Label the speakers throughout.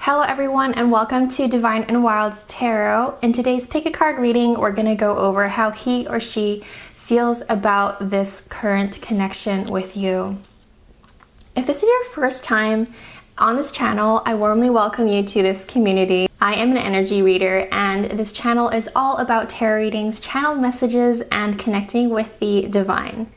Speaker 1: Hello everyone and welcome to Divine and Wild's Tarot. In today's pick a card reading, we're going to go over how he or she feels about this current connection with you. If this is your first time on this channel, I warmly welcome you to this community. I am an energy reader and this channel is all about tarot readings, channeled messages, and connecting with the divine.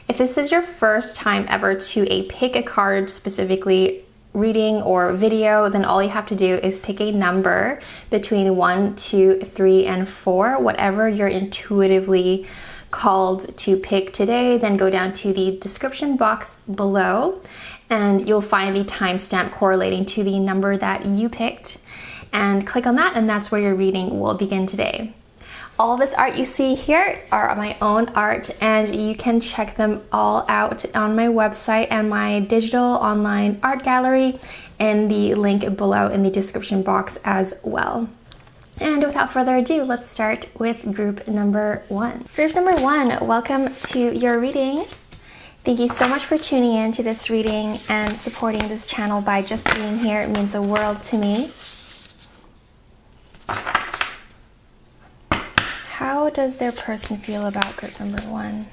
Speaker 1: If this is your first time ever to a pick a card specifically reading or video, then all you have to do is pick a number between 1, 2, 3, and 4, whatever you're intuitively called to pick today. Then go down to the description box below and you'll find the timestamp correlating to the number that you picked, and click on that, and that's where your reading will begin today. All of this art you see here are my own art, and you can check them all out on my website and my digital online art gallery in the link below in the description box as well. And without further ado, let's start with group number 1. Group number 1, welcome to your reading. Thank you so much for tuning in to this reading and supporting this channel by just being here. It means the world to me. How does their person feel about group number 1?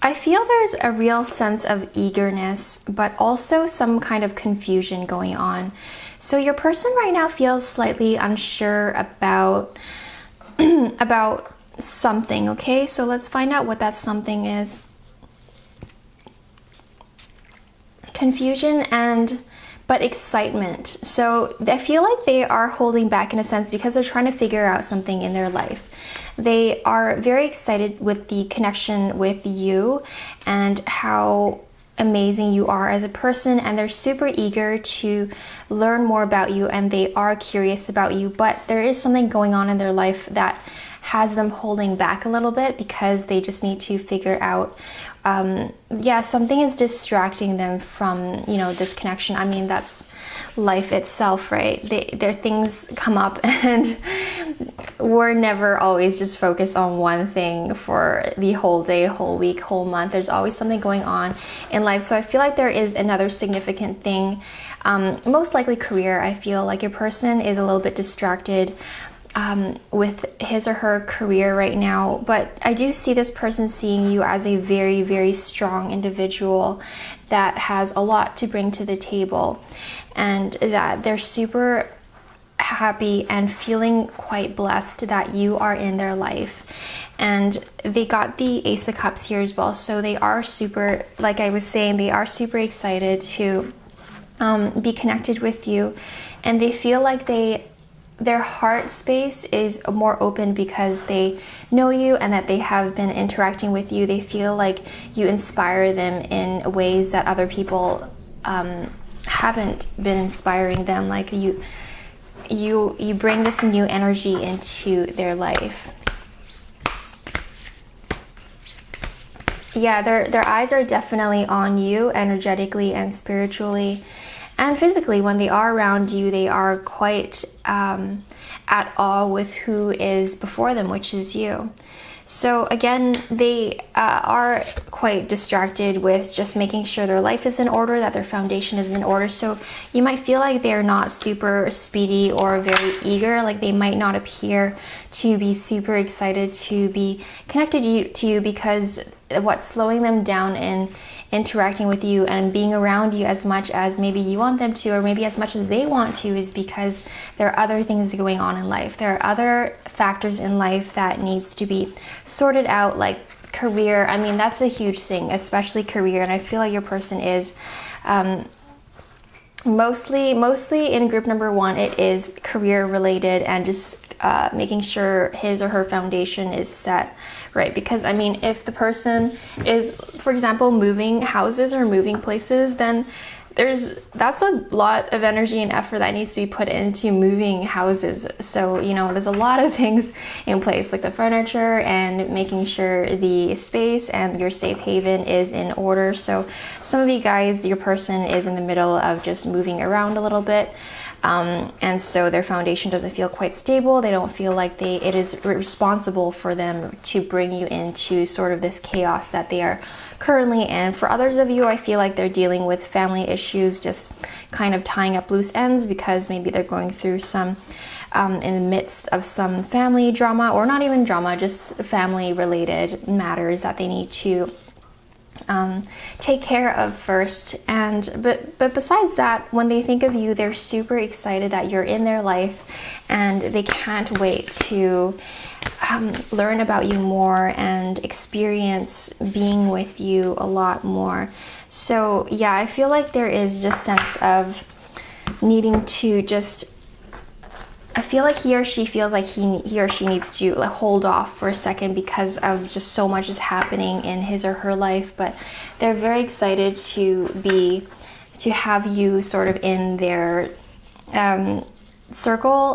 Speaker 1: I feel there's a real sense of eagerness, but also some kind of confusion going on. So your person right now feels slightly unsure about, about something, okay? So let's find out what that something is. Confusion but excitement. So I feel like they are holding back in a sense because they're trying to figure out something in their life. They are very excited with the connection with you and how amazing you are as a person, and they're super eager to learn more about you, and they are curious about you, but there is something going on in their life that has them holding back a little bit because they just need to figure out something is distracting them from, this connection. I mean, that's life itself, right? Their things come up and we're never always just focused on one thing for the whole day, whole week, whole month. There's always something going on in life. So I feel like there is another significant thing, most likely career. I feel like your person is a little bit distracted with his or her career right now, but I do see this person seeing you as a very, very strong individual that has a lot to bring to the table, and that they're super happy and feeling quite blessed that you are in their life. And they got the Ace of Cups here as well, so they are super, like I was saying, they are super excited to be connected with you, and they feel like their heart space is more open because they know you and that they have been interacting with you. They feel like you inspire them in ways that other people haven't been inspiring them. Like you bring this new energy into their life. Yeah, their eyes are definitely on you energetically and spiritually. And physically, when they are around you, they are quite at awe with who is before them, which is you. So again, they are quite distracted with just making sure their life is in order, that their foundation is in order. So you might feel like they're not super speedy or very eager, like they might not appear to be super excited to be connected to you because what's slowing them down in interacting with you and being around you as much as maybe you want them to, or maybe as much as they want to, is because there are other things going on in life. There are other factors in life that needs to be sorted out, like career. I mean, that's a huge thing, especially career. And I feel like your person is mostly in group number 1, it is career related and just making sure his or her foundation is set right. Because I mean, if the person is, for example, moving houses or moving places, then that's a lot of energy and effort that needs to be put into moving houses. So, there's a lot of things in place, like the furniture and making sure the space and your safe haven is in order. So some of you guys, your person is in the middle of just moving around a little bit. and so their foundation doesn't feel quite stable. They don't feel like it is responsible for them to bring you into sort of this chaos that they are currently in. For others of you, I feel like they're dealing with family issues, just kind of tying up loose ends because maybe they're going through some in the midst of some family drama, or not even drama, just family related matters that they need to take care of first. But besides that, when they think of you, they're super excited that you're in their life, and they can't wait to learn about you more and experience being with you a lot more. So yeah, I feel like there is just sense of needing to just, I feel like he or she feels like he or she needs to like hold off for a second because of just so much is happening in his or her life. But they're very excited to have you sort of in their circle,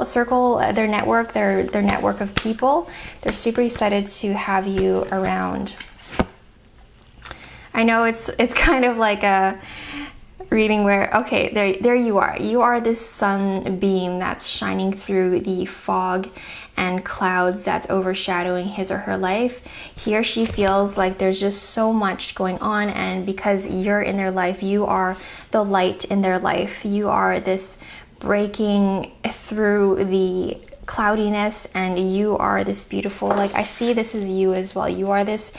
Speaker 1: their network, their network of people. They're super excited to have you around. I know it's kind of like a reading where, okay, there you are this sunbeam that's shining through the fog and clouds that's overshadowing his or her life. He or she feels like there's just so much going on, and because you're in their life, you are the light in their life. You are this breaking through the cloudiness, and you are this beautiful, like I see this is you as well. You are this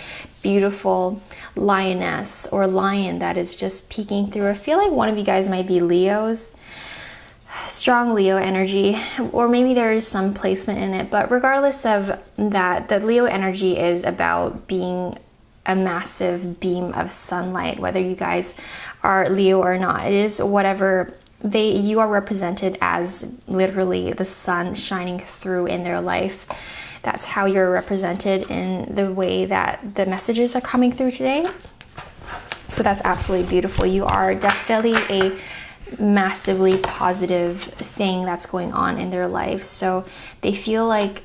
Speaker 1: beautiful lioness or lion that is just peeking through. I feel like one of you guys might be Leos, strong Leo energy, or maybe there is some placement in it. But regardless of that, the Leo energy is about being a massive beam of sunlight, whether you guys are Leo or not. It is whatever you are represented as, literally the sun shining through in their life. That's how you're represented in the way that the messages are coming through today. So that's absolutely beautiful. You are definitely a massively positive thing that's going on in their life. So they feel like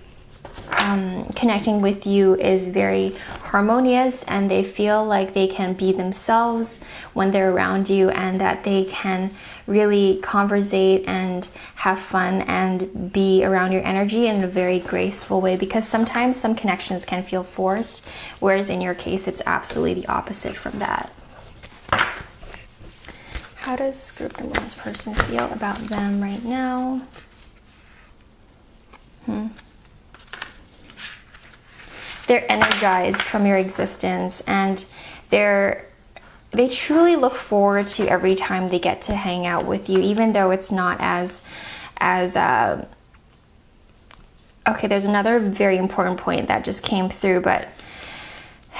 Speaker 1: connecting with you is very harmonious, and they feel like they can be themselves when they're around you, and that they can really conversate and have fun and be around your energy in a very graceful way, because sometimes some connections can feel forced, whereas in your case it's absolutely the opposite from that. How does group number one's person feel about them right now? They're energized from your existence, and they truly look forward to every time they get to hang out with you, even though it's not as okay, there's another very important point that just came through, but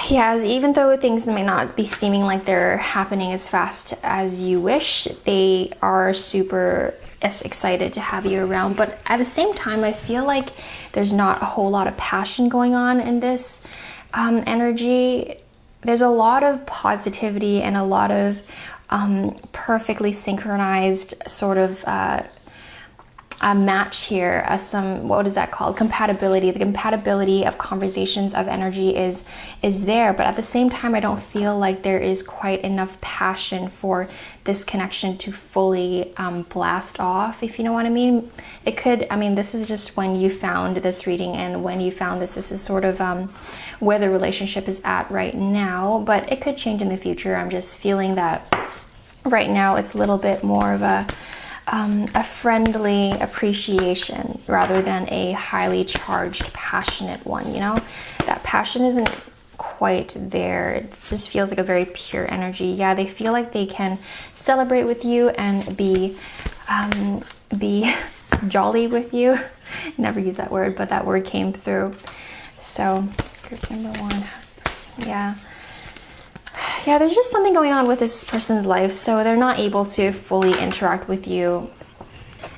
Speaker 1: yeah, even though things may not be seeming like they're happening as fast as you wish, they are super excited to have you around. But at the same time, I feel like there's not a whole lot of passion going on in this energy. There's a lot of positivity and a lot of perfectly synchronized sort of a match here, what is that called? Compatibility. The compatibility of conversations, of energy is there, but at the same time, I don't feel like there is quite enough passion for this connection to fully blast off, if you know what I mean. It could, I mean, this is just when you found this reading, and when you found this is sort of where the relationship is at right now, but it could change in the future. I'm just feeling that right now it's a little bit more of a friendly appreciation rather than a highly charged, passionate one, you know? That passion isn't quite there. It just feels like a very pure energy. Yeah, they feel like they can celebrate with you and be jolly with you. Never use that word, but that word came through. So, group number one has person. Yeah, there's just something going on with this person's life, so they're not able to fully interact with you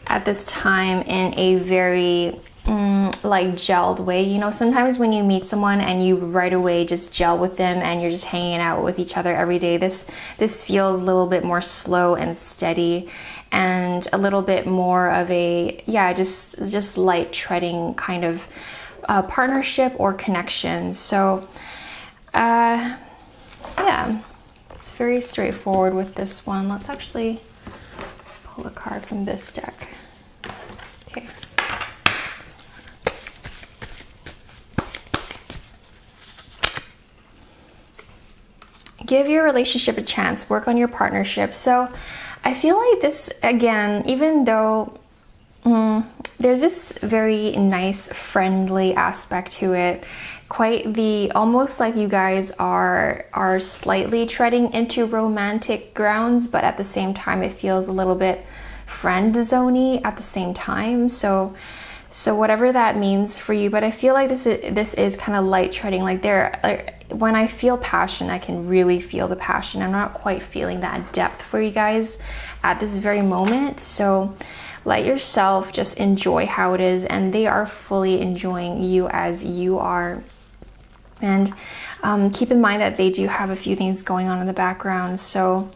Speaker 1: at this time in a very like gelled way. You know, sometimes when you meet someone and you right away just gel with them and you're just hanging out with each other every day, this feels a little bit more slow and steady, and a little bit more of a, yeah, just light treading kind of partnership or connection. So yeah, it's very straightforward with this one. Let's actually pull a card from this deck. give your relationship a chance, work on your partnership. So I feel like this, again, even though there's this very nice, friendly aspect to it, quite the, almost like you guys are slightly treading into romantic grounds, but at the same time it feels a little bit friend zone-y at the same time. So whatever that means for you, but I feel like this is kind of light treading. Like when I feel passion, I can really feel the passion. I'm not quite feeling that depth for you guys at this very moment. So let yourself just enjoy how it is, and they are fully enjoying you as you are. And keep in mind that they do have a few things going on in the background, so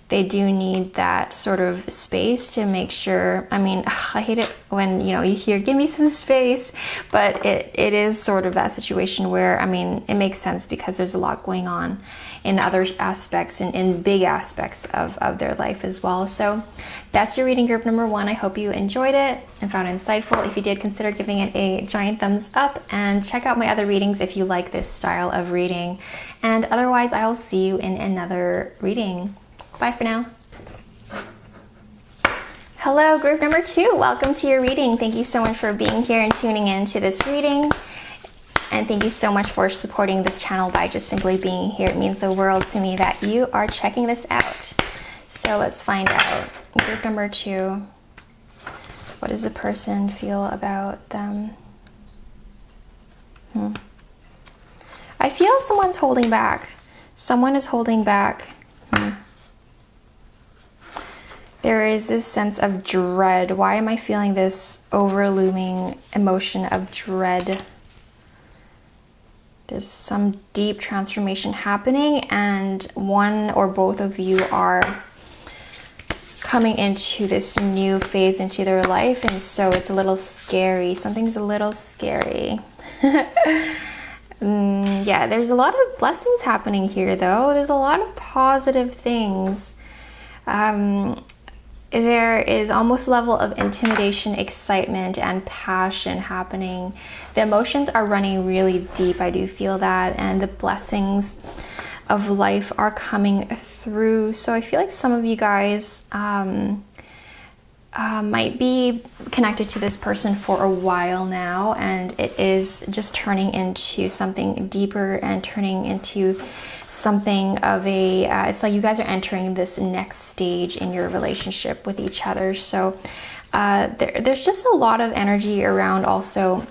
Speaker 1: they do need that sort of space to make sure. I mean, I hate it when, you hear, give me some space, but it is sort of that situation where, I mean, it makes sense because there's a lot going on in other aspects and in big aspects of their life as well. So that's your reading group number 1. I hope you enjoyed it and found it insightful. If you did, consider giving it a giant thumbs up, and check out my other readings if you like this style of reading. And otherwise, I'll see you in another reading. Bye for now. Hello, group number 2. Welcome to your reading. Thank you so much for being here and tuning in to this reading. And thank you so much for supporting this channel by just simply being here. It means the world to me that you are checking this out. So let's find out. Group number 2. What does the person feel about them? I feel someone's holding back. Someone is holding back. There is this sense of dread. Why am I feeling this overlooming emotion of dread? There's some deep transformation happening, and one or both of you are coming into this new phase into their life, and so it's a little scary. Something's a little scary. Yeah, there's a lot of blessings happening here, though. There's a lot of positive things. There is almost a level of intimidation, excitement, and passion happening. The emotions are running really deep. I do feel that, and the blessings of life are coming through. So I feel like some of you guys might be connected to this person for a while now, and it is just turning into something deeper and turning into something of a it's like you guys are entering this next stage in your relationship with each other. So there's just a lot of energy around, also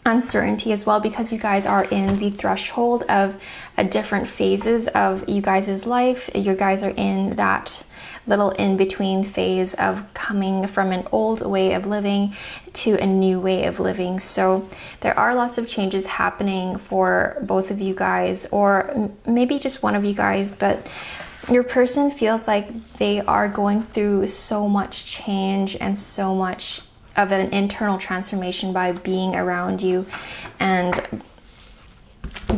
Speaker 1: uncertainty as well, because you guys are in the threshold of different phases of you guys' life. You guys are in that little in-between phase of coming from an old way of living to a new way of living. So there are lots of changes happening for both of you guys, or maybe just one of you guys, but your person feels like they are going through so much change and so much of an internal transformation by being around you and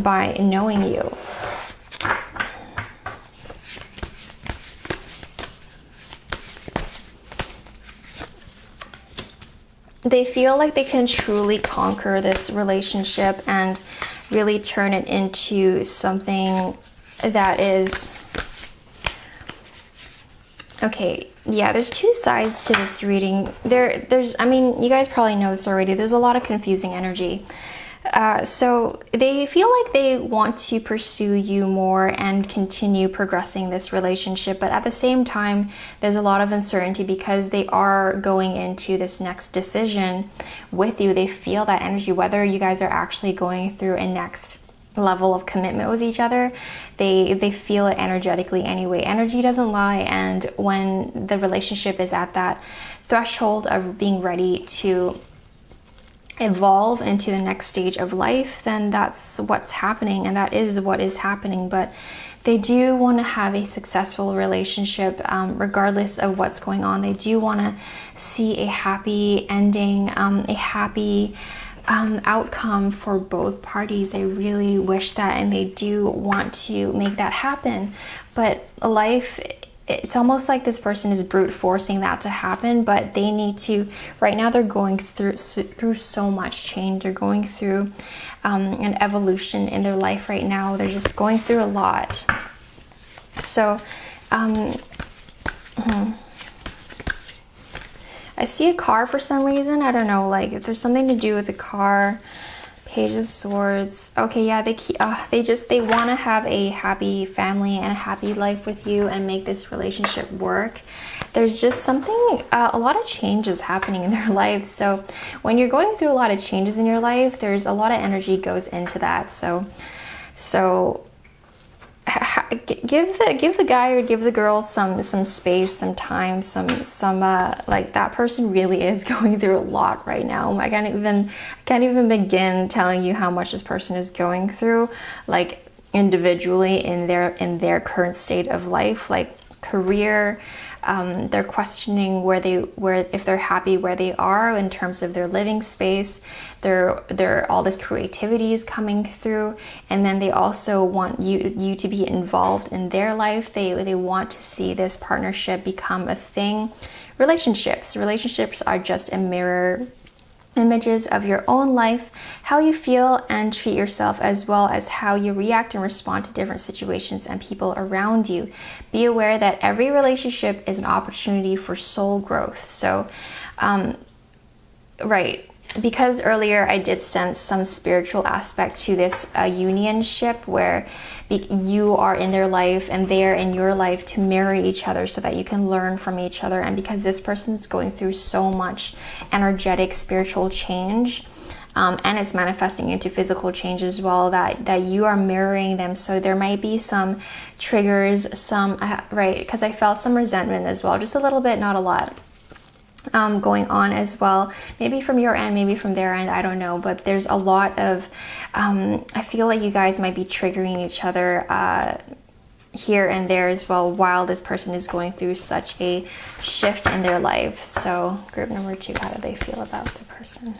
Speaker 1: by knowing you. They feel like they can truly conquer this relationship and really turn it into something that is... Okay, yeah, there's two sides to this reading. There's, I mean, you guys probably know this already. There's a lot of confusing energy. So they feel like they want to pursue you more and continue progressing this relationship, but at the same time, there's a lot of uncertainty because they are going into this next decision with you. They feel that energy, whether you guys are actually going through a next level of commitment with each other. They feel it energetically anyway. Energy doesn't lie, and when the relationship is at that threshold of being ready to evolve into the next stage of life, then that's what's happening, and that is what is happening. But they do want to have a successful relationship regardless of what's going on. They do want to see a happy ending, a happy outcome for both parties. They really wish that, and they do want to make that happen. But life, it's almost like this person is brute forcing that to happen, but they need to, right now they're going through so much change. They're going through an evolution in their life right now. They're just going through a lot. So I see a car for some reason. I don't know, like if there's something to do with a car. Page of Swords. Okay, yeah, they want to have a happy family and a happy life with you and make this relationship work. There's just something, a lot of changes happening in their life. So when you're going through a lot of changes in your life, there's a lot of energy goes into that. So give the guy or give the girl some space, some time, some like that person really is going through a lot right now. I can't even begin telling you how much this person is going through, like individually in their current state of life, like career. They're questioning if they're happy where they are in terms of their living space. They're all this creativity is coming through, and then they also want you to be involved in their life. They want to see this partnership become a thing. Relationships are just a mirror images of your own life, how you feel and treat yourself, as well as how you react and respond to different situations and people around you. Be aware that every relationship is an opportunity for soul growth. So, right, because earlier I did sense some spiritual aspect to this unionship where you are in their life and they're in your life to marry each other so that you can learn from each other. And because this person is going through so much energetic spiritual change, and it's manifesting into physical change as well, that you are mirroring them. So there might be some triggers, right, because I felt some resentment as well, just a little bit, not a lot. Going on as well, maybe from your end, maybe from their end, I don't know, but there's a lot of I feel like you guys might be triggering each other here and there as well while this person is going through such a shift in their life. So group number 2, how do they feel about the person?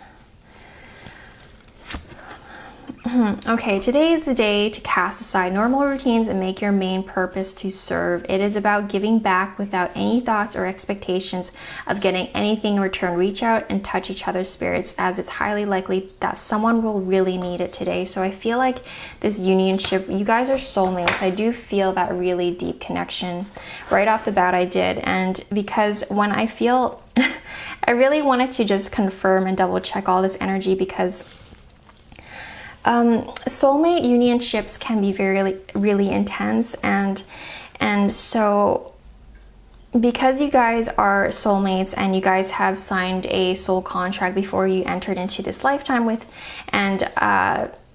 Speaker 1: Okay, today is the day to cast aside normal routines and make your main purpose to serve. It is about giving back without any thoughts or expectations of getting anything in return. Reach out and touch each other's spirits, as it's highly likely that someone will really need it today. So I feel like this unionship, you guys are soulmates. I do feel that really deep connection right off the bat. I did. And because when I feel, I really wanted to just confirm and double check all this energy, because soulmate unionships can be really intense, and so because you guys are soulmates and you guys have signed a soul contract before you entered into this lifetime with and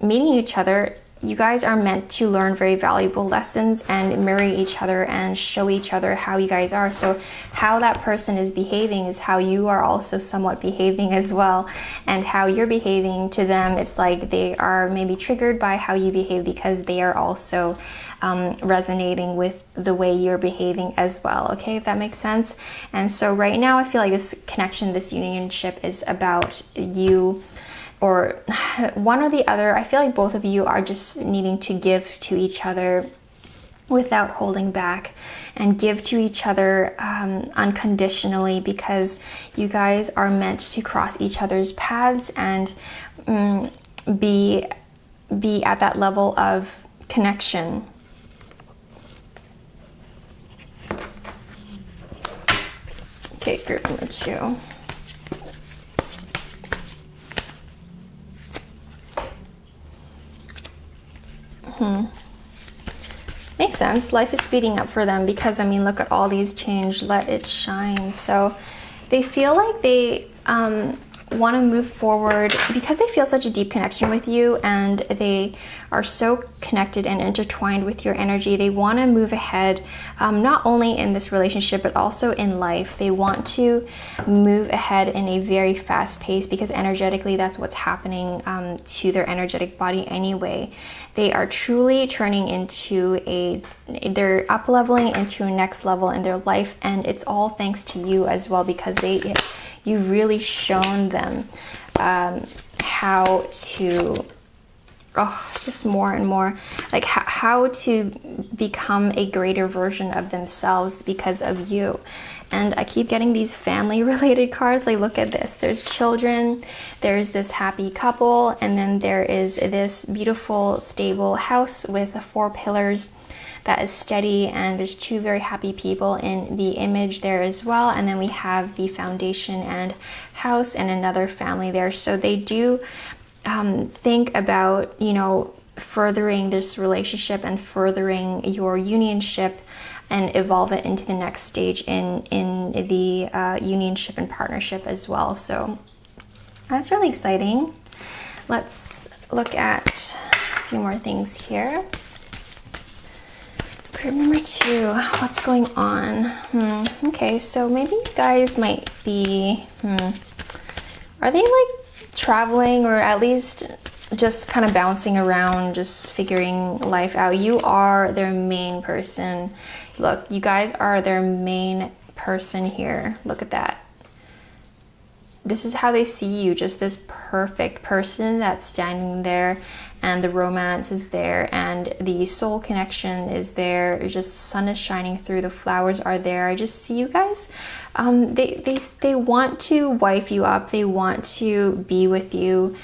Speaker 1: meeting each other, you guys are meant to learn very valuable lessons and marry each other and show each other how you guys are. So how that person is behaving is how you are also somewhat behaving as well, and how you're behaving to them, it's like they are maybe triggered by how you behave because they are also resonating with the way you're behaving as well. Okay, if that makes sense. And so right now I feel like this connection, this unionship is about you or one or the other. I feel like both of you are just needing to give to each other without holding back, and give to each other unconditionally, because you guys are meant to cross each other's paths and be at that level of connection. Okay, group number 2. Makes sense. Life is speeding up for them because, I mean, look at all these change. Let it shine. So they feel like they want to move forward because they feel such a deep connection with you, and they are so connected and intertwined with your energy. They want to move ahead, not only in this relationship but also in life. They want to move ahead in a very fast pace because energetically that's what's happening to their energetic body anyway. They are truly turning into they're up leveling into a next level in their life, and it's all thanks to you as well, because you've really shown them how to, just more and more, like how to become a greater version of themselves because of you. And I keep getting these family related cards. Like, look at this. There's children, there's this happy couple, and then there is this beautiful stable house with 4 pillars that is steady, and there's two very happy people in the image there as well. And then we have the foundation and house and another family there. So they do think about, you know, furthering this relationship and furthering your unionship and evolve it into the next stage in the unionship and partnership as well. So that's really exciting. Let's look at a few more things here. Group number 2, what's going on? Okay, so maybe you guys might be, are they like traveling, or at least just kind of bouncing around, just figuring life out? You are their main person. Look, you guys are their main person here. Look at that. This is how they see you, just this perfect person that's standing there, and the romance is there, and the soul connection is there. Just the sun is shining through, the flowers are there. I just see you guys. They want to wife you up. They want to be with you,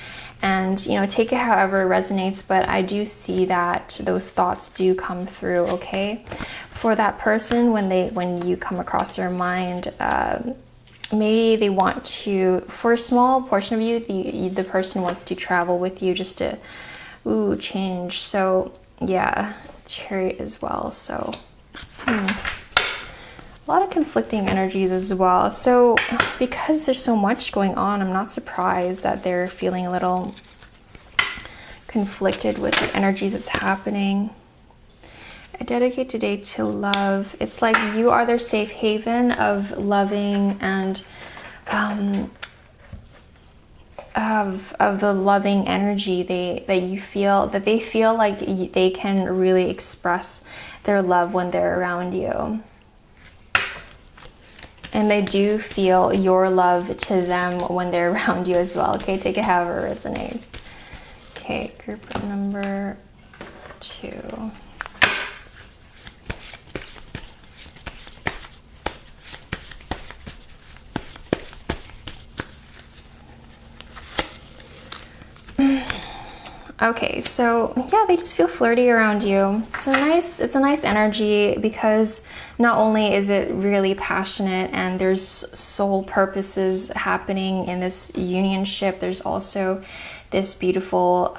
Speaker 1: and you know, take it however it resonates. But I do see that those thoughts do come through. Okay, for that person, when you come across their mind. Maybe they want to, for a small portion of you, the person wants to travel with you just to, change. So yeah, Chariot as well. So a lot of conflicting energies as well. So because there's so much going on, I'm not surprised that they're feeling a little conflicted with the energies that's happening. I dedicate today to love. It's like you are their safe haven of loving and of the loving energy. They feel like they can really express their love when they're around you, and they do feel your love to them when they're around you as well. Okay, take it however it resonates. Okay, group number 2. Okay, so yeah, they just feel flirty around you. It's a nice energy, because not only is it really passionate and there's soul purposes happening in this unionship, there's also this beautiful,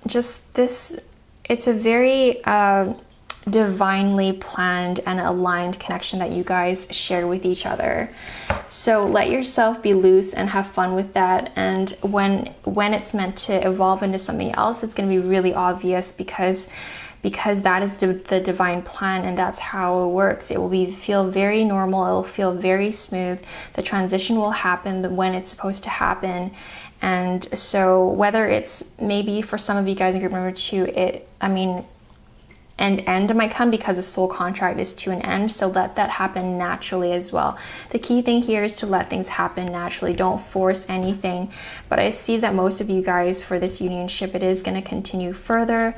Speaker 1: it's a very divinely planned and aligned connection that you guys share with each other. So let yourself be loose and have fun with that, and when it's meant to evolve into something else, it's going to be really obvious, because that is the divine plan, and that's how it works. It will feel very normal. It will feel very smooth. The transition will happen when it's supposed to happen. And so whether it's, maybe for some of you guys in group number 2, end might come because the soul contract is to an end. So let that happen naturally as well. The key thing here is to let things happen naturally. Don't force anything. But I see that most of you guys, for this unionship, it is going to continue further.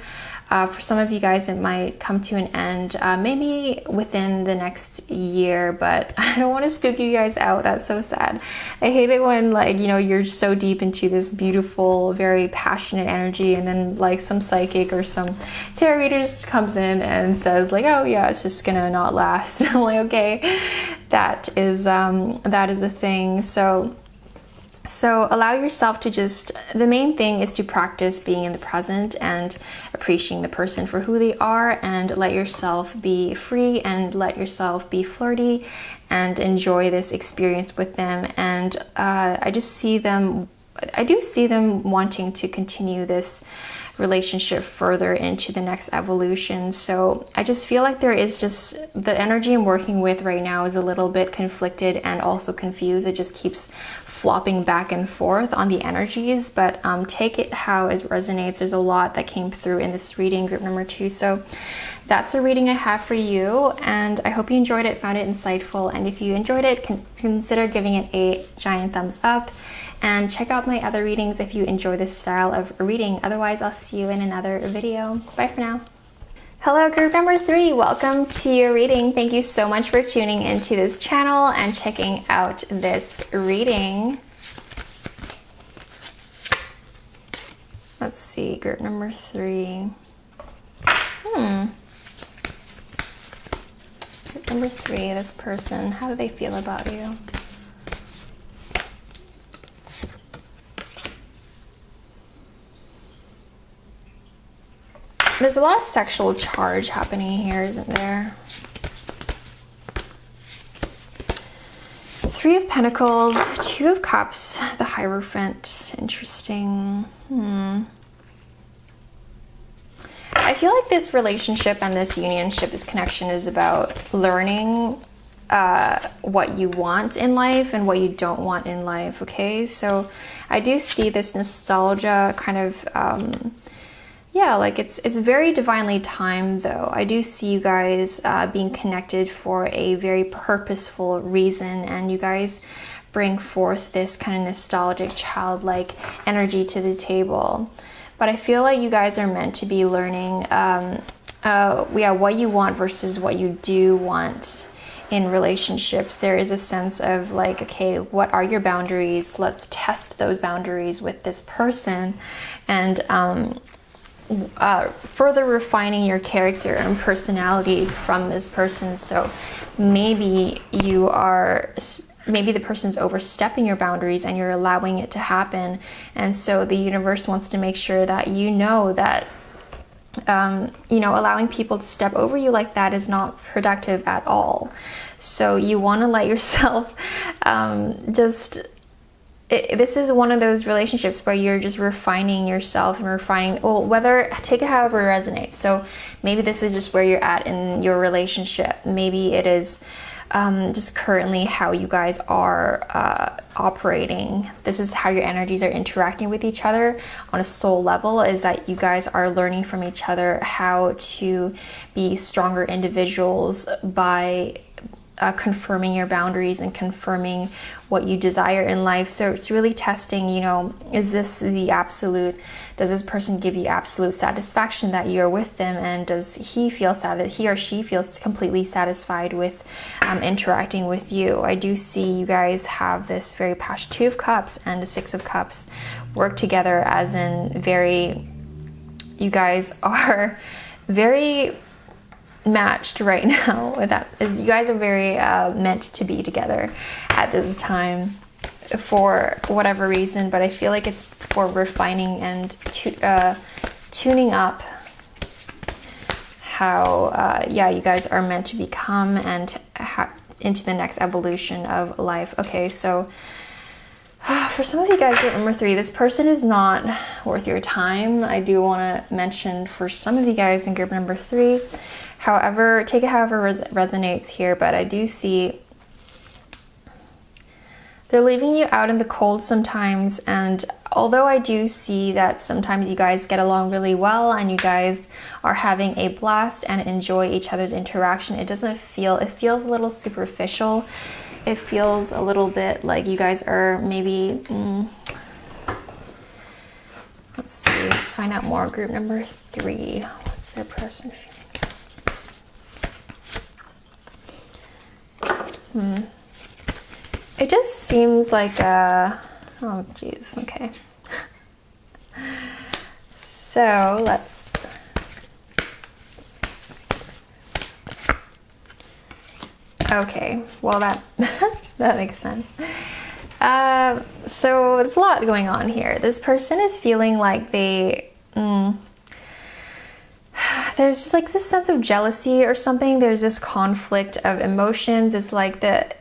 Speaker 1: For some of you guys, it might come to an end maybe within the next year, but I don't want to spook you guys out. That's so sad. I hate it when, like, you know, you're so deep into this beautiful, very passionate energy, and then like some psychic or some tarot reader just comes in and says like, oh yeah, it's just gonna not last. I'm like, okay, that is a thing. So allow yourself to the main thing is to practice being in the present and appreciating the person for who they are, and let yourself be free and let yourself be flirty and enjoy this experience with them. And I do see them wanting to continue this relationship further into the next evolution. So I just feel like there is just, the energy I'm working with right now is a little bit conflicted and also confused. It just keeps flopping back and forth on the energies, but take it how it resonates. There's a lot that came through in this reading, group number 2. So that's a reading I have for you, and I hope you enjoyed it, found it insightful. And if you enjoyed it, consider giving it a giant thumbs up, and check out my other readings if you enjoy this style of reading. Otherwise, I'll see you in another video. Bye for now. Hello, group number 3. Welcome to your reading. Thank you so much for tuning into this channel and checking out this reading. Let's see, group number 3. Number 3, this person, how do they feel about you? There's a lot of sexual charge happening here, isn't there? 3 of Pentacles, 2 of Cups, the Hierophant. Interesting. I feel like this relationship and this unionship, this connection is about learning what you want in life and what you don't want in life, okay? So I do see this nostalgia kind of, yeah, like it's very divinely timed though. I do see you guys being connected for a very purposeful reason, and you guys bring forth this kind of nostalgic, childlike energy to the table. But I feel like you guys are meant to be learning what you want versus what you do want in relationships. There is a sense of like, okay, what are your boundaries? Let's test those boundaries with this person, and further refining your character and personality from this person. So maybe the person's overstepping your boundaries and you're allowing it to happen. And so the universe wants to make sure that that allowing people to step over you like that is not productive at all. So you want to let yourself this is one of those relationships where you're just refining yourself and take it however it resonates. So maybe this is just where you're at in your relationship. Maybe it is just currently how you guys are operating. This is how your energies are interacting with each other on a soul level, is that you guys are learning from each other how to be stronger individuals by confirming your boundaries and confirming what you desire in life. So it's really testing, is this the absolute? Does this person give you absolute satisfaction that you're with them? And does he or she feels completely satisfied with interacting with you? I do see you guys have this very passionate 2 of Cups and a 6 of Cups work together, as in you guys are very matched right now with that. You guys are very meant to be together at this time for whatever reason, but I feel like it's for refining and tuning up how you guys are meant to become and into the next evolution of life. Okay, so for some of you guys with number 3, this person is not worth your time. I do want to mention for some of you guys in group number 3, however, take it however resonates here, but I do see they're leaving you out in the cold sometimes. And although I do see that sometimes you guys get along really well and you guys are having a blast and enjoy each other's interaction, it feels a little superficial. It feels a little bit like you guys are maybe, let's see, let's find out more. Group number 3, what's their person feeling? It just seems like oh geez, okay. So okay, well that makes sense. So there's a lot going on here. This person is feeling like there's just like this sense of jealousy or something. There's this conflict of emotions. It's like it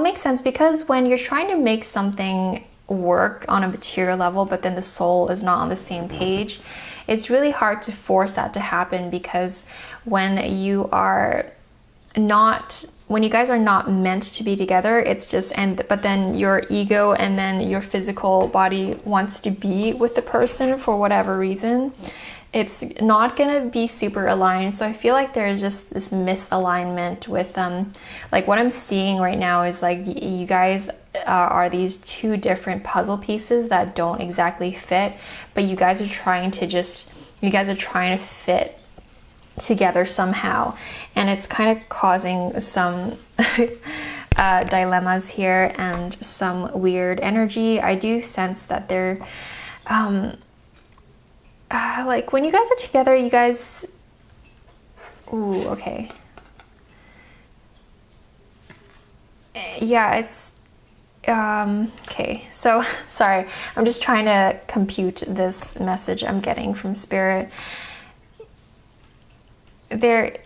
Speaker 1: makes sense, because when you're trying to make something work on a material level, but then the soul is not on the same page, it's really hard to force that to happen, because when you guys are not meant to be together, it's just, but then your ego and then your physical body wants to be with the person for whatever reason, it's not gonna be super aligned. So I feel like there's just this misalignment with like what I'm seeing right now is like you guys are these 2 different puzzle pieces that don't exactly fit, but you guys are trying to fit together somehow, and it's kind of causing some dilemmas here and some weird energy. I do sense that they're like when you guys are together, you guys okay, yeah, it's okay, so sorry, I'm just trying to compute this message I'm getting from Spirit. There,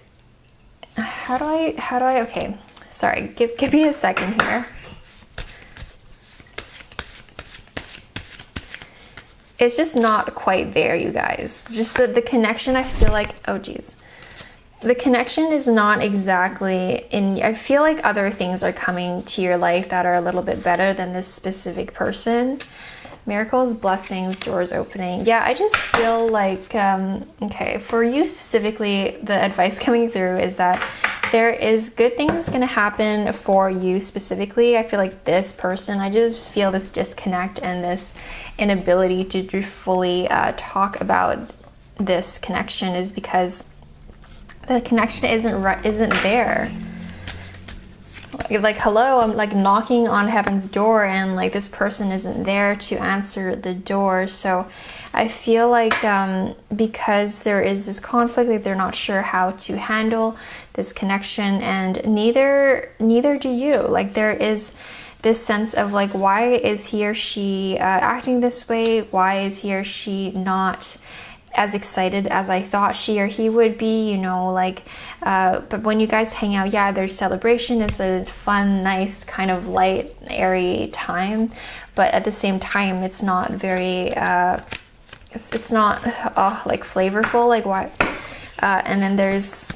Speaker 1: how do I, okay, sorry, give me a second here. It's just not quite there, you guys. Just the connection, I feel like, oh geez. The connection is not exactly in, I feel like other things are coming to your life that are a little bit better than this specific person. Miracles, blessings, doors opening. Yeah, I just feel like, okay, for you specifically, the advice coming through is that there is good things going to happen for you specifically. I feel like this person, I just feel this disconnect and this inability to fully talk about this connection is because the connection isn't there. Like, hello, I'm like knocking on heaven's door and like this person isn't there to answer the door. So I feel like because there is this conflict, like they're not sure how to handle this connection, and neither do you. Like there is this sense of like, why is he or she acting this way? Why is he or she not as excited as I thought she or he would be, you know, like, but when you guys hang out, yeah, there's celebration, it's a fun, nice, kind of light, airy time, but at the same time, it's not very, it's not, like, flavorful, like, what, and then there's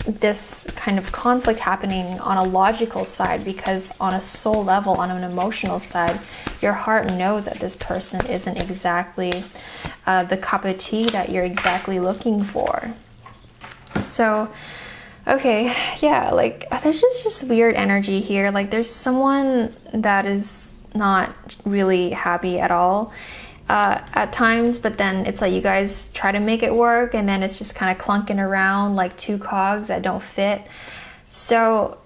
Speaker 1: this kind of conflict happening on a logical side, because on a soul level, on an emotional side, your heart knows that this person isn't exactly the cup of tea that you're exactly looking for. So, okay, yeah, like there's just weird energy here. Like there's someone that is not really happy at all at times, but then it's like you guys try to make it work, and then it's just kind of clunking around like two cogs that don't fit. So,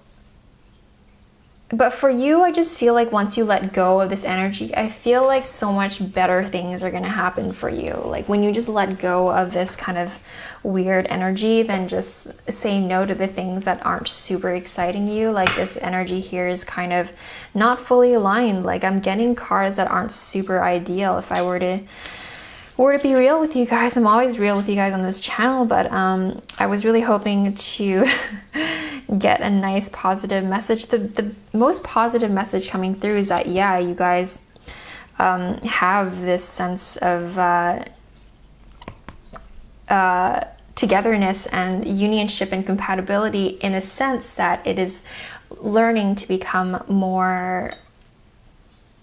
Speaker 1: but for you, I just feel like once you let go of this energy, I feel like so much better things are going to happen for you. Like when you just let go of this kind of weird energy, then just say no to the things that aren't super exciting you. Like this energy here is kind of not fully aligned. Like I'm getting cards that aren't super ideal. If I were to be real with you guys, I'm always real with you guys on this channel, but I was really hoping to get a nice positive message. The most positive message coming through is that, yeah, you guys have this sense of togetherness and unionship and compatibility, in a sense that it is learning to become more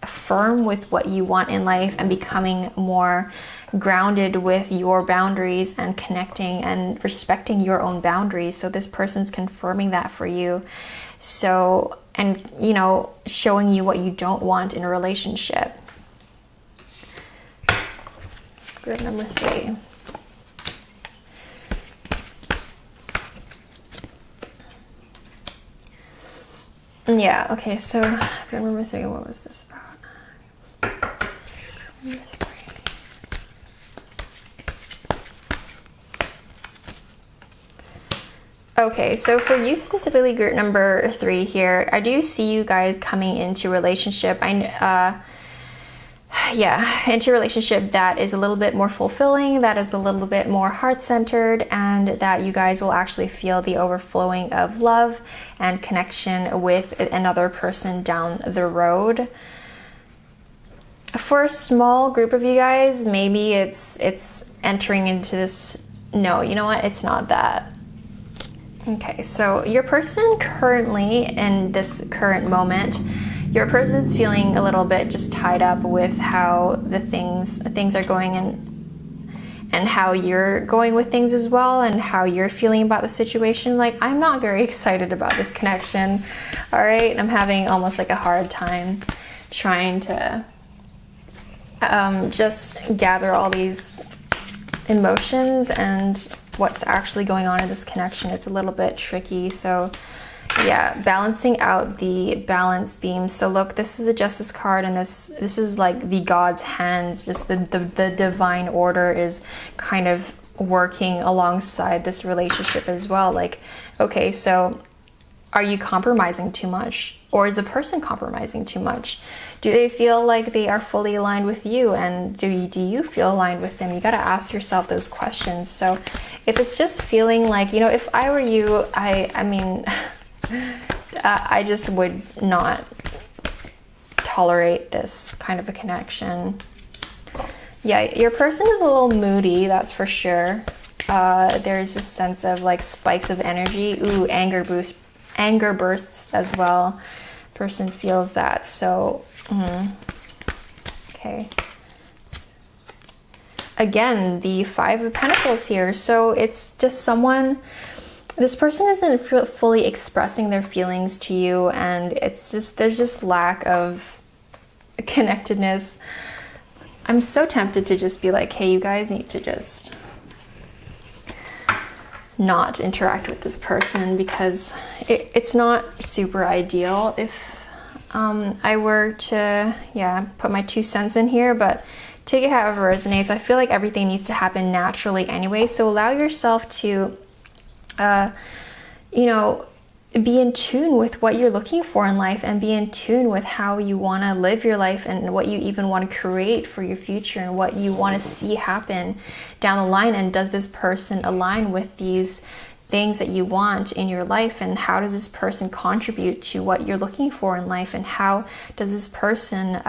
Speaker 1: firm with what you want in life and becoming more grounded with your boundaries and connecting and respecting your own boundaries. So this person's confirming that for you. So, and you know, showing you what you don't want in a relationship. Group number 3. Yeah, okay, so group number 3, what was this about? Okay, so for you specifically, group number 3 here, I do see you guys coming into relationship. Into a relationship that is a little bit more fulfilling, that is a little bit more heart-centered, and that you guys will actually feel the overflowing of love and connection with another person down the road. For a small group of you guys, maybe it's entering into this, no, you know what, it's not that. Okay, so your person currently, in this current moment, your person's feeling a little bit just tied up with how the things are going, and how you're going with things as well, and how you're feeling about the situation. Like, I'm not very excited about this connection, all right? I'm having almost like a hard time trying to just gather all these emotions and what's actually going on in this connection. It's a little bit tricky. So yeah, balancing out the balance beam. So look, this is a Justice card, and this is like the God's hands, just the divine order is kind of working alongside this relationship as well. Like, okay, so are you compromising too much? Or is the person compromising too much? Do they feel like they are fully aligned with you? And do you feel aligned with them? You got to ask yourself those questions. So if it's just feeling like, you know, if I were you, I mean, I just would not tolerate this kind of a connection. Yeah, your person is a little moody, that's for sure. There's a sense of like spikes of energy. Ooh, anger bursts as well. Person feels that. So okay, again, the Five of Pentacles here. So it's just someone, this person isn't fully expressing their feelings to you, and it's just, there's just lack of connectedness. I'm so tempted to just be like, hey, you guys need to just not interact with this person, because it's not super ideal. If I were to, yeah, put my 2 cents in here, but take it however resonates. I feel like everything needs to happen naturally anyway. So allow yourself to, you know, be in tune with what you're looking for in life, and be in tune with how you want to live your life, and what you even want to create for your future, and what you want to see happen down the line. And does this person align with these things that you want in your life? And how does this person contribute to what you're looking for in life? And how does this person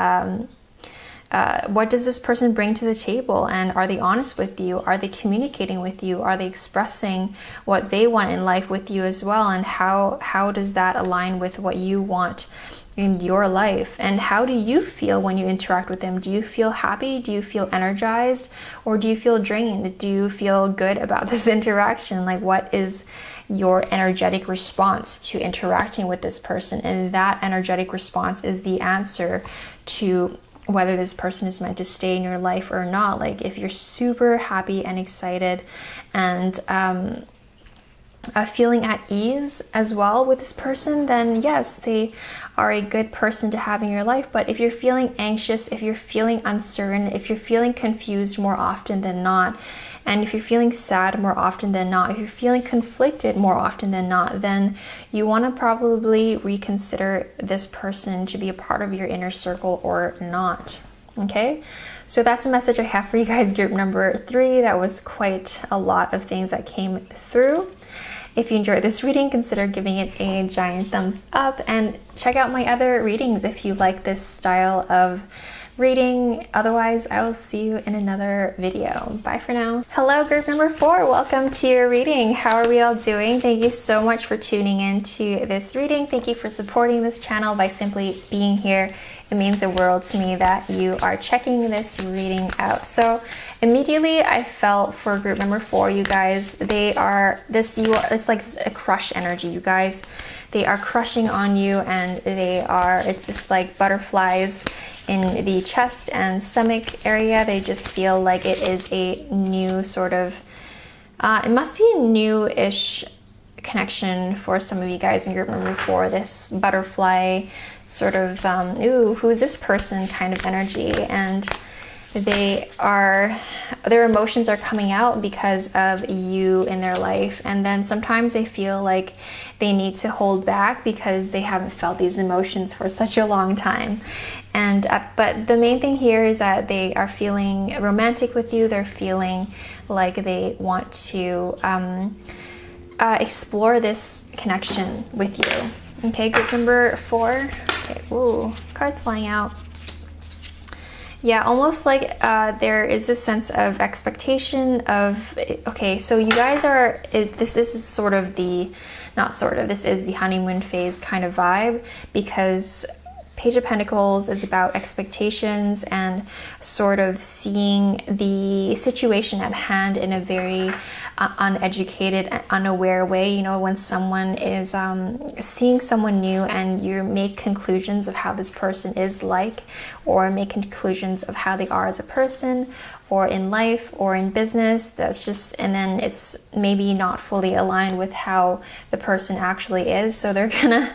Speaker 1: what does this person bring to the table? And are they honest with you? Are they communicating with you? Are they expressing what they want in life with you as well? And how does that align with what you want in your life? And how do you feel when you interact with them? Do you feel happy? Do you feel energized? Or do you feel drained? Do you feel good about this interaction? Like, what is your energetic response to interacting with this person? And that energetic response is the answer to whether this person is meant to stay in your life or not. Like, if you're super happy and excited and feeling at ease as well with this person, then yes, they are a good person to have in your life. But if you're feeling anxious, if you're feeling uncertain, if you're feeling confused more often than not, and if you're feeling sad more often than not, if you're feeling conflicted more often than not, then you want to probably reconsider this person to be a part of your inner circle or not. Okay, so that's a message I have for you guys, group number 3. That was quite a lot of things that came through. If you enjoyed this reading, consider giving it a giant thumbs up, and check out my other readings if you like this style of reading. Otherwise, I will see you in another video. Bye for now. Hello, group number 4. Welcome to your reading. How are we all doing? Thank you so much for tuning in to this reading. Thank you for supporting this channel by simply being here. It means the world to me that you are checking this reading out. So immediately I felt for group number 4, you guys, it's like a crush energy, you guys. They are crushing on you, and it's just like butterflies in the chest and stomach area. They just feel like it is a new sort of, it must be a new-ish connection for some of you guys in group number 4. This butterfly sort of, ooh, who is this person kind of energy. And their emotions are coming out because of you in their life. And then sometimes they feel like they need to hold back because they haven't felt these emotions for such a long time. And but the main thing here is that they are feeling romantic with you. They're feeling like they want to explore this connection with you. Okay, group number 4. Okay, ooh, cards flying out. Yeah, almost like there is a sense of expectation of, okay, so you guys are, this is sort of the, not sort of, this is the honeymoon phase kind of vibe, because Page of Pentacles is about expectations and sort of seeing the situation at hand in a very uneducated and unaware way. You know, when someone is seeing someone new and you make conclusions of how this person is like, or make conclusions of how they are as a person or in life or in business, that's just, and then it's maybe not fully aligned with how the person actually is. So they're gonna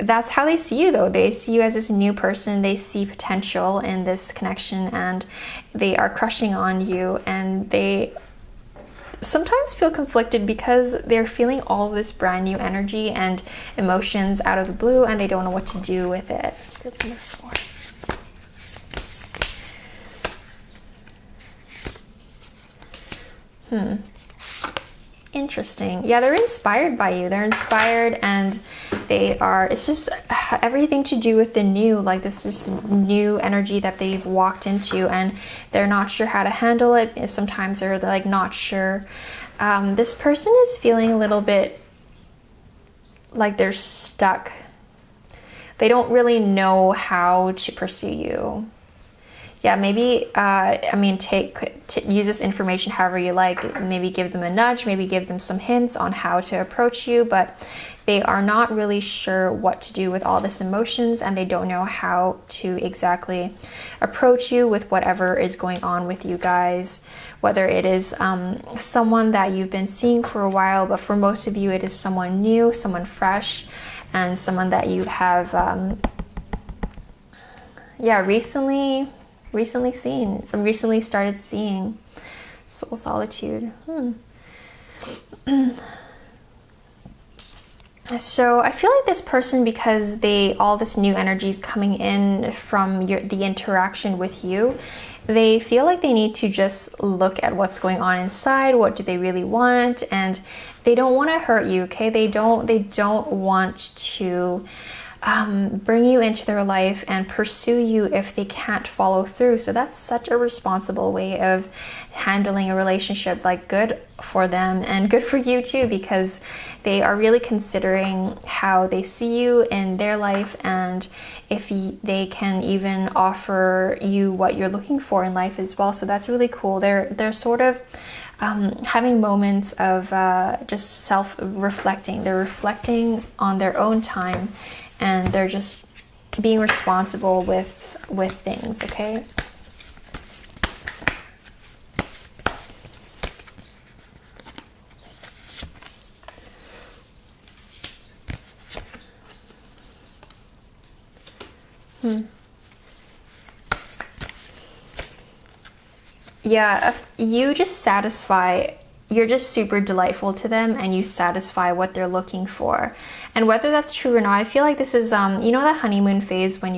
Speaker 1: that's how they see you, though. They see you as this new person. They see potential in this connection, and they are crushing on you, and they sometimes feel conflicted because they're feeling all of this brand new energy and emotions out of the blue, and they don't know what to do with it. Group number 4. Interesting. Yeah, they're inspired by you. They're inspired, and it's just everything to do with the new, like this just new energy that they've walked into, and they're not sure how to handle it. Sometimes they're like not sure. This person is feeling a little bit like they're stuck. They don't really know how to pursue you. Yeah, maybe, I mean, use this information however you like. Maybe give them a nudge, maybe give them some hints on how to approach you, but they are not really sure what to do with all this emotions, and they don't know how to exactly approach you with whatever is going on with you guys. Whether it is someone that you've been seeing for a while, but for most of you it is someone new, someone fresh, and someone that you have, recently started seeing. Soul solitude. So I feel like this person, because all this new energy is coming in from the interaction with you, they feel like they need to just look at what's going on inside. What do they really want? And they don't want to hurt you, okay? They don't want to bring you into their life and pursue you if they can't follow through. So that's such a responsible way of handling a relationship. Like, good for them and good for you too, because they are really considering how they see you in their life, and if they can even offer you what you're looking for in life as well. So that's really cool. They're sort of having moments of just self-reflecting. They're reflecting on their own time, and they're just being responsible with things, okay? Yeah, you're just super delightful to them, and you satisfy what they're looking for. And whether that's true or not, I feel like this is, you know, that honeymoon phase when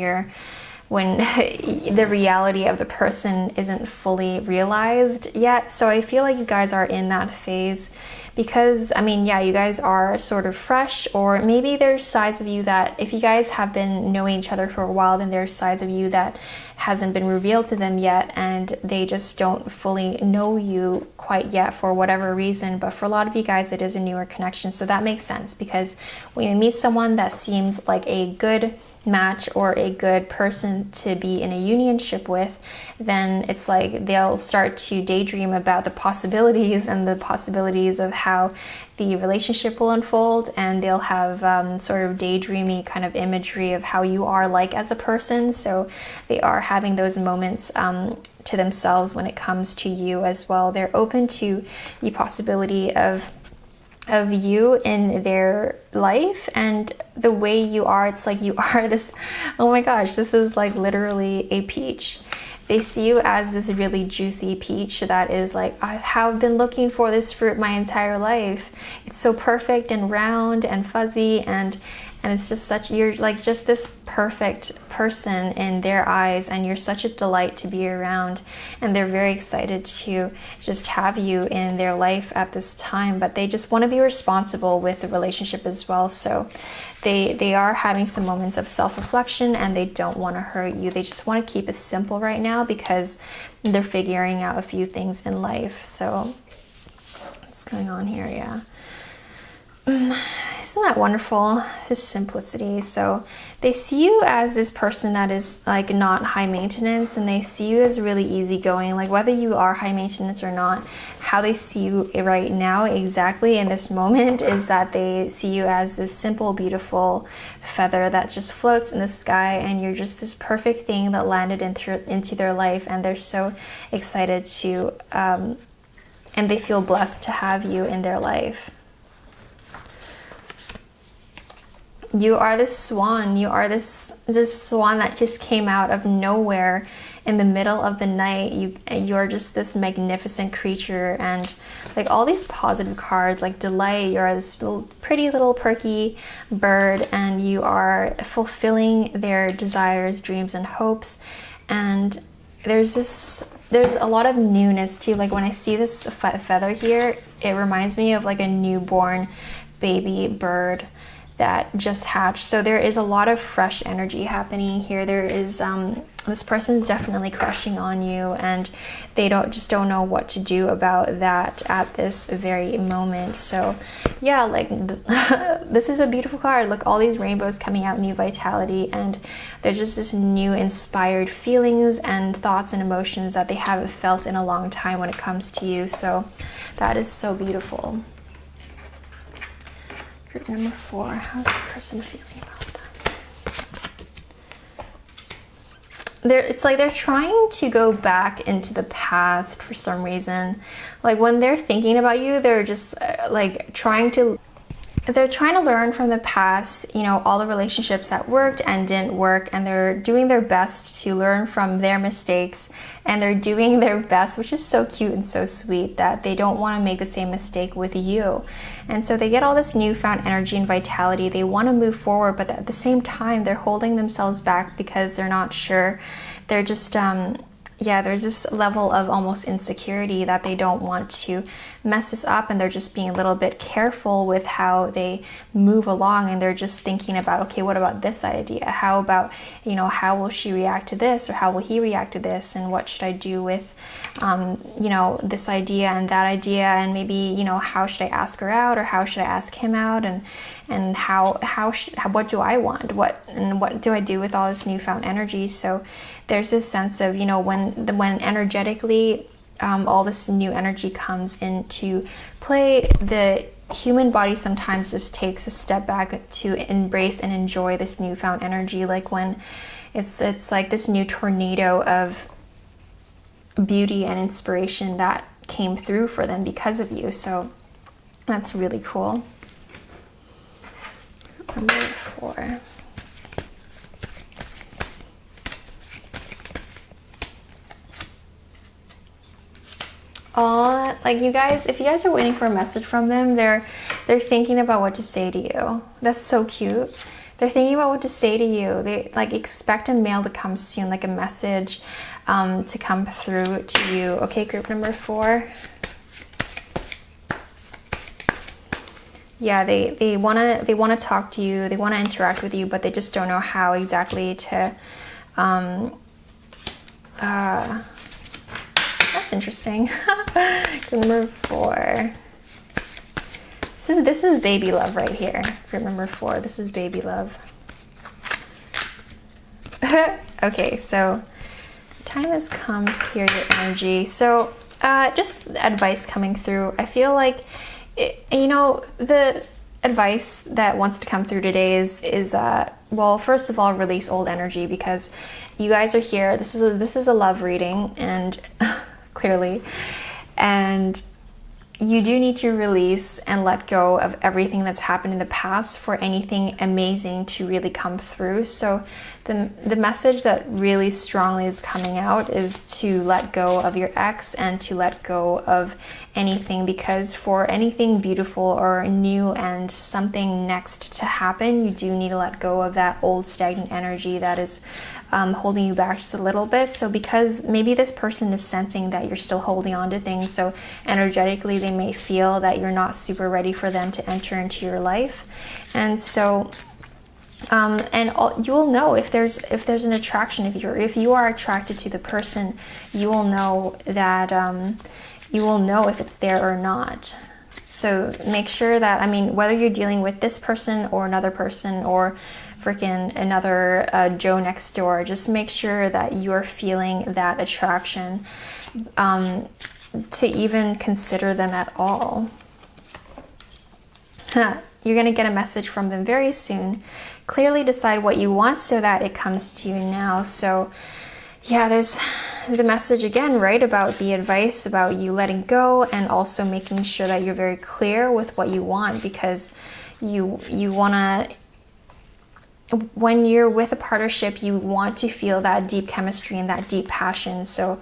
Speaker 1: the reality of the person isn't fully realized yet. So I feel like you guys are in that phase because, I mean, yeah, you guys are sort of fresh, or maybe there's sides of you that, if you guys have been knowing each other for a while, then there's sides of you that hasn't been revealed to them yet, and they just don't fully know you quite yet for whatever reason. But for a lot of you guys, it is a newer connection, so that makes sense, because when you meet someone that seems like a good match or a good person to be in a unionship with, then it's like they'll start to daydream about the possibilities of how the relationship will unfold, and they'll have sort of daydreamy kind of imagery of how you are like as a person. So they are having those moments to themselves when it comes to you as well. They're open to the possibility of you in their life and the way you are. It's like you are this, oh my gosh, this is like literally a peach. They see you as this really juicy peach that is like, I have been looking for this fruit my entire life. It's so perfect and round and fuzzy, and it's just you're like just this perfect person in their eyes, and you're such a delight to be around, and they're very excited to just have you in their life at this time. But they just want to be responsible with the relationship as well. So they are having some moments of self-reflection, and they don't want to hurt you. They just want to keep it simple right now because they're figuring out a few things in life. So what's going on here? Yeah. Isn't that wonderful? Just simplicity. So they see you as this person that is like not high maintenance, and they see you as really easygoing. Like whether you are high maintenance or not, how they see you right now exactly in this moment is that they see you as this simple, beautiful feather that just floats in the sky, and you're just this perfect thing that landed into their life, and they're so excited to, and they feel blessed to have you in their life. You are this swan. You are this swan that just came out of nowhere in the middle of the night, you're just this magnificent creature, and like all these positive cards, like delight, you're this pretty little perky bird, and you are fulfilling their desires, dreams, and hopes. And there's a lot of newness too. Like when I see this feather here, it reminds me of like a newborn baby bird that just hatched. So there is a lot of fresh energy happening here. There is this person's definitely crushing on you, and they just don't know what to do about that at this very moment. So yeah, like this is a beautiful card. Look, all these rainbows coming out, new vitality, and there's just this new inspired feelings and thoughts and emotions that they haven't felt in a long time when it comes to you. So that is so beautiful. Group number 4, how's the person feeling about that? It's like they're trying to go back into the past for some reason. Like when they're thinking about you, they're just like trying to learn from the past, you know, all the relationships that worked and didn't work, and they're doing their best to learn from their mistakes, and they're doing their best, which is so cute and so sweet, that they don't want to make the same mistake with you. And so they get all this newfound energy and vitality. They want to move forward, but at the same time, they're holding themselves back because they're not sure. They're just yeah, there's this level of almost insecurity that they don't want to mess this up, and they're just being a little bit careful with how they move along, and they're just thinking about, okay, what about this idea? How about, you know, how will she react to this, or how will he react to this, and what should I do with, you know, this idea and that idea, and maybe, you know, how should I ask her out, or how should I ask him out, and what do I want? What do I do with all this newfound energy? So there's this sense of, you know, when energetically all this new energy comes into play, the human body sometimes just takes a step back to embrace and enjoy this newfound energy. Like when it's like this new tornado of beauty and inspiration that came through for them because of you. So that's really cool. Number 4. Aw, like you guys, if you guys are waiting for a message from them, they're thinking about what to say to you. That's so cute. They're thinking about what to say to you. They like expect a mail to come soon, like a message to come through to you. Okay, group number 4. Yeah, they wanna talk to you. They wanna interact with you, but they just don't know how exactly to. That's interesting. Group number 4. This is baby love right here. Group number 4. This is baby love. Okay, so time has come to clear your energy. So just advice coming through. I feel like you know, the advice that wants to come through today is well, first of all, release old energy, because you guys are here. This is a love reading, and clearly, and you do need to release and let go of everything that's happened in the past for anything amazing to really come through. So the message that really strongly is coming out is to let go of your ex and to let go of anything, because for anything beautiful or new and something next to happen, you do need to let go of that old stagnant energy that is holding you back just a little bit. So because maybe this person is sensing that you're still holding on to things, so energetically they may feel that you're not super ready for them to enter into your life. And so you will know if there's an attraction. If you are attracted to the person, you will know that you will know if it's there or not. So make sure that, I mean, whether you're dealing with this person or another person or freaking another Joe next door, just make sure that you're feeling that attraction to even consider them at all. You're going to get a message from them very soon. Clearly decide what you want so that it comes to you now. So yeah, there's the message again, right, about the advice about you letting go and also making sure that you're very clear with what you want, because you want to when you're with a partnership, you want to feel that deep chemistry and that deep passion. So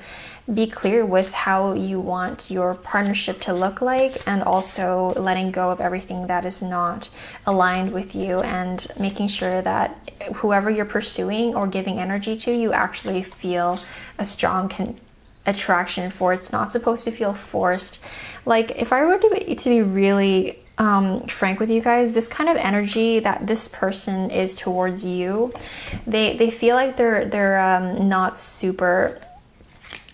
Speaker 1: be clear with how you want your partnership to look like, and also letting go of everything that is not aligned with you, and making sure that whoever you're pursuing or giving energy to, you actually feel a strong attraction for. It's not supposed to feel forced. Like, if I were to be really frank with you guys, this kind of energy that this person is towards you, they feel like they're not super,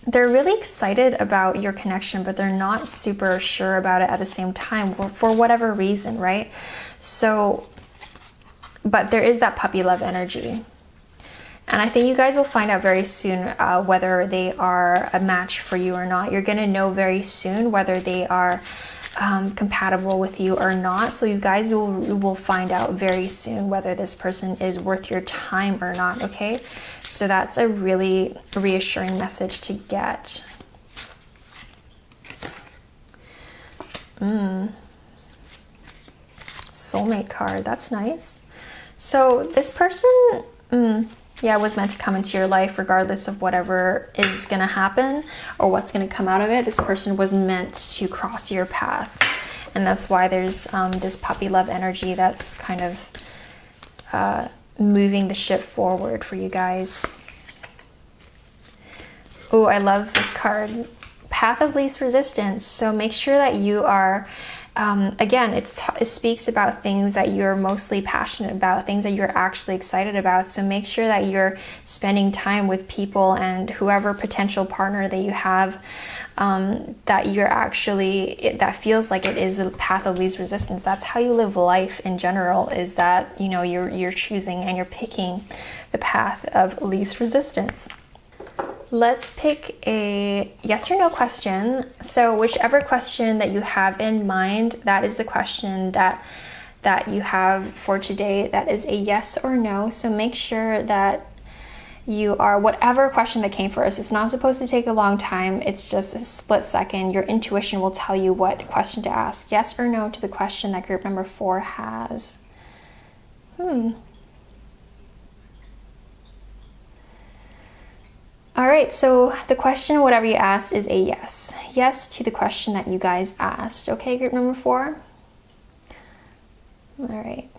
Speaker 1: they're really excited about your connection, but they're not super sure about it at the same time, for whatever reason, right? So, but there is that puppy love energy. And I think you guys will find out very soon whether they are a match for you or not. You're going to know very soon whether they are compatible with you or not. So you guys will find out very soon whether this person is worth your time or not, okay? So that's a really reassuring message to get. Soulmate card, that's nice. So this person, yeah, was meant to come into your life regardless of whatever is going to happen or what's going to come out of it. This person was meant to cross your path. And that's why there's this puppy love energy that's kind of moving the ship forward for you guys. Oh, I love this card. Path of least resistance. So make sure that you are... again, it speaks about things that you're mostly passionate about, things that you're actually excited about. So make sure that you're spending time with people and whoever potential partner that you have, that you're actually, that feels like it is a path of least resistance. That's how you live life in general, is that, you know, you're choosing and you're picking the path of least resistance. Let's pick a yes or no question. So whichever question that you have in mind, that is the question that you have for today. That is a yes or no. So make sure that you are, whatever question that came first, it's not supposed to take a long time. It's just a split second. Your intuition will tell you what question to ask. Yes or no to the question that group number 4 has. All right, so the question, whatever you asked, is a yes. Yes to the question that you guys asked. Okay, group number 4? All right.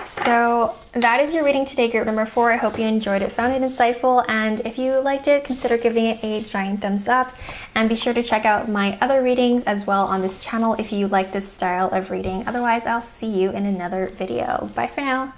Speaker 1: So that is your reading today, group number 4. I hope you enjoyed it, found it insightful, and if you liked it, consider giving it a giant thumbs up, and be sure to check out my other readings as well on this channel if you like this style of reading. Otherwise, I'll see you in another video. Bye for now.